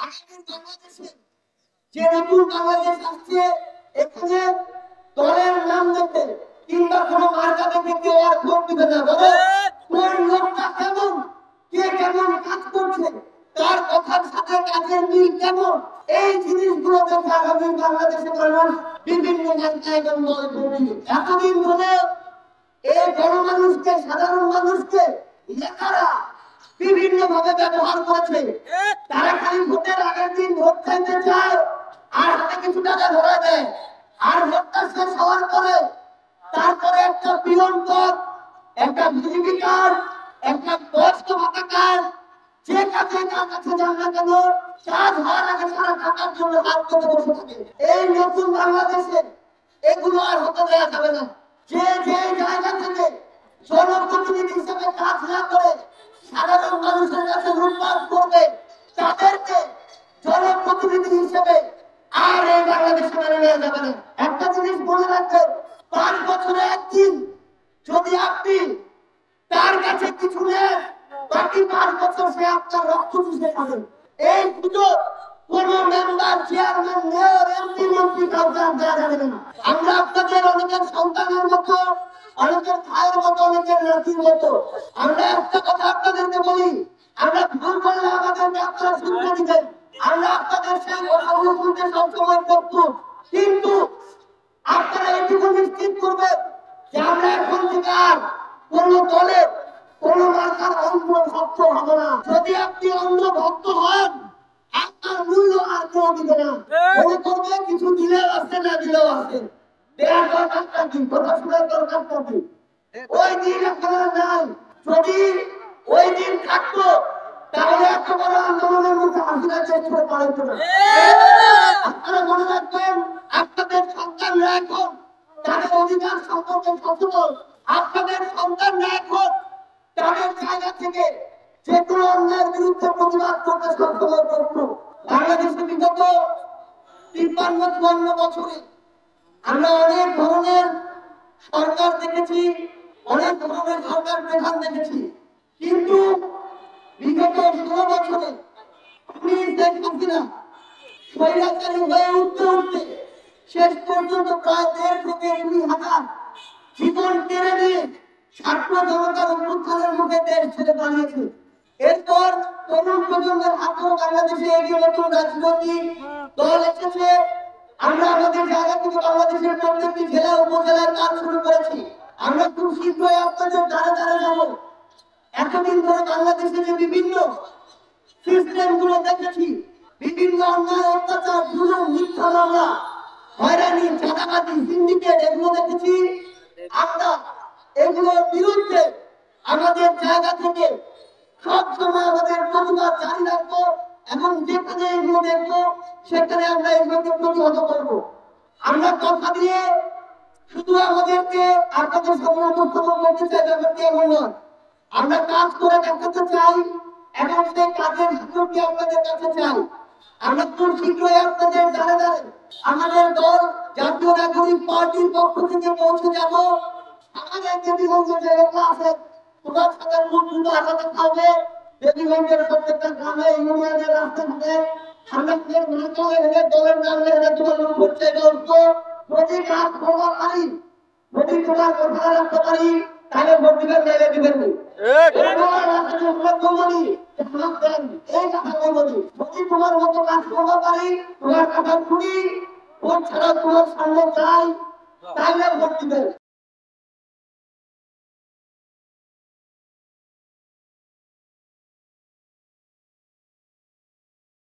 আগামী বাংলাদেশে যে নতুন বাংলাদেশ আসছে, এখানে দলের নাম দেখে কিংবা কোনো মার্কা দেখে কেউ আর ভোট দিবে না। বলে কোন লোকটা কেমন, কে কেমন কাজ করছে, তার কথার সাথে কাজের মিল কেমন, এই জিনিসগুলো দেখে আগামী বাংলাদেশে মানুষ বিভিন্ন মার্কায় এবং দলে ভোট দিবে। এতদিন ধরে এই বড় মানুষকে, সাধারণ মানুষকে নেতারা বিভিন্ন ভাবে ব্যবহার করেছে। তারা খালি ভোটের আগের দিন ভোট চাইতে চায় আর হাতে কিছু টাকা ধরে দেয়, আর ভোটটা শেষ হওয়ার পরে তারপরে একটা পিয়ন পদ, একটা বিজেপি কার্ড, একটা বয়স্ক ভাতা কার্ড, যে কাজে তার কাছে যান না কেন কাজ হওয়ার আগে সারা টাকার জন্য হাত পেতে বসে থাকে। এই নতুন বাংলাদেশে এগুলো আর হতে দেওয়া যাবে না। যে যে জায়গা থেকে জনপ্রতিনিধি হিসেবে কাজ না করে সাধারণ মানুষের কাছে লুটপাট করবে, তাদেরকে জনপ্রতিনিধি হিসেবে আর এই বাংলাদেশে মেনে নেওয়া যাবে না। একটা জিনিস মনে রাখবেন, 5 বছরে একদিন যদি আপনি তার কাছে কিছু নেন, বাকি 5 বছর সে আপনার রক্ত চুষে খাবে। এই সুযোগ কোন মেম্বার, চেয়ারম্যান, মেয়র, এমপি, মন্ত্রী কাউকে দেওয়া যাবে না। আমরা আপনাদের অনেকের সন্তানের মতো, অনেকের ভাইয়ের মতো, অনেকের নাতির মতো। আমরা একটা কথা আপনাদেরকে বলি, আমরা ভুল করলে আমাদেরকে আপনারা শুনতে দিবেন, আমরা আপনাদের সেই কথাগুলো শুনতে সবসময় প্রস্তুত। কিন্তু আপনারা এটুকু নিশ্চিত করবেন যে আমরা এখন থেকে আর কোন দলের, কোন মার্কার অন্ধ ভক্ত হব না। যদি আপনি অন্ধ ভক্ত হন, আপনার মূল্য আর কেউ দিবে না। মনে করবে কিছু দিলেও আছে, না দিলেও আছে, দেওয়ার দরকারটা কি, কথা শোনার দরকারটা কি। ওই দিন এখন নাই। যদি ওই দিন থাকতো তাহলে এত বড় আন্দোলনের মধ্যে হাসিনা চেষ্টা পারত না। আপনারা মনে রাখবেন, আপনাদের সন্তানরা এখন তাদের অধিকার সম্পর্কে সচেতন। আপনাদের সন্তানরা এখন তাদের জায়গা থেকে যে কোনো অন্যায়ের বিরুদ্ধে প্রতিবাদ করতে সক্ষম করত। বাংলাদেশে বিগত 53-54 বছরে আমরা অনেক ধরনের সরকার দেখেছি, অনেক ধরনের সরকার প্রধান দেখেছি, কিন্তু বিগত 16 বছরে আমি দেখছি না স্বৈরাচারী হয়ে উঠতে উঠতে শেষ পর্যন্ত প্রায় 1.5 থেকে 2,000 জীবন কেড়ে নিয়ে ছাত্র জনতার অভ্যুত্থানের মুখে দেশ ছেড়ে পালিয়েছে। এরপর তরুণ প্রজন্মের হাতেও বাংলাদেশে এগিয়ে নতুন রাজনৈতিক দল এসেছে। আমরা আমাদের জায়গা থেকে বাংলাদেশের প্রত্যেকটি জেলা উপজেলার কাজ শুরু করেছি। আমরা খুব শীঘ্রই আপনাদের দ্বারে দ্বারে যাব। এতদিন ধরে বাংলাদেশে যে বিভিন্ন সিস্টেম গুলো দেখেছি, বিভিন্ন অন্যায়, অত্যাচার, জুলুম, মিথ্যা মামলা, হয়রানি, চাঁদাবাজি, সিন্ডিকেট, এগুলো দেখেছি। আমরা এগুলোর বিরুদ্ধে আমাদের জায়গা থেকে সবসময় আমাদের প্রতিবাদ জারি রাখবো এবং যেখানে এগুলো দেখবো সেখানে আমরা এগুলোকে প্রতিহত করবো। আমরা কথা দিয়ে শুধু আমাদেরকে আপনাদের সামনে উপস্থাপন করতে চাই ব্যাপারটি এমন নয়। আমরা কাজ করে দেখাতে চাই এবং সেই কাজের সুযোগটি আপনাদের কাছে চাই। আমরা খুব শীঘ্রই আপনাদের দ্বারে দ্বারে আমাদের দল জাতীয় নাগরিক পার্টির পক্ষ থেকে পৌঁছে যাব। আমাদের দেবীগঞ্জের যে এলাকা আছে, তোমার সাথে মুখগুলো আলাদা থাকবে। দেবীগঞ্জের প্রত্যেকটা গ্রামে, ইউনিয়নের রাস্তাঘাটে আমরা দলের নাম লেখা তোমার করতে বলবো। যদি কাজ করতে পারি, যদি তোমার কথা রাখতে পারি, তাহলে ভোট দিবেন, মেলে দিবেন। এই কথা বলি, যদি তোমার মতো কাজ করতে পারি, তোমার কথা শুনি, ভোট ছাড়া তোমার সামনে চাই, তাহলে ভোট দিবেন।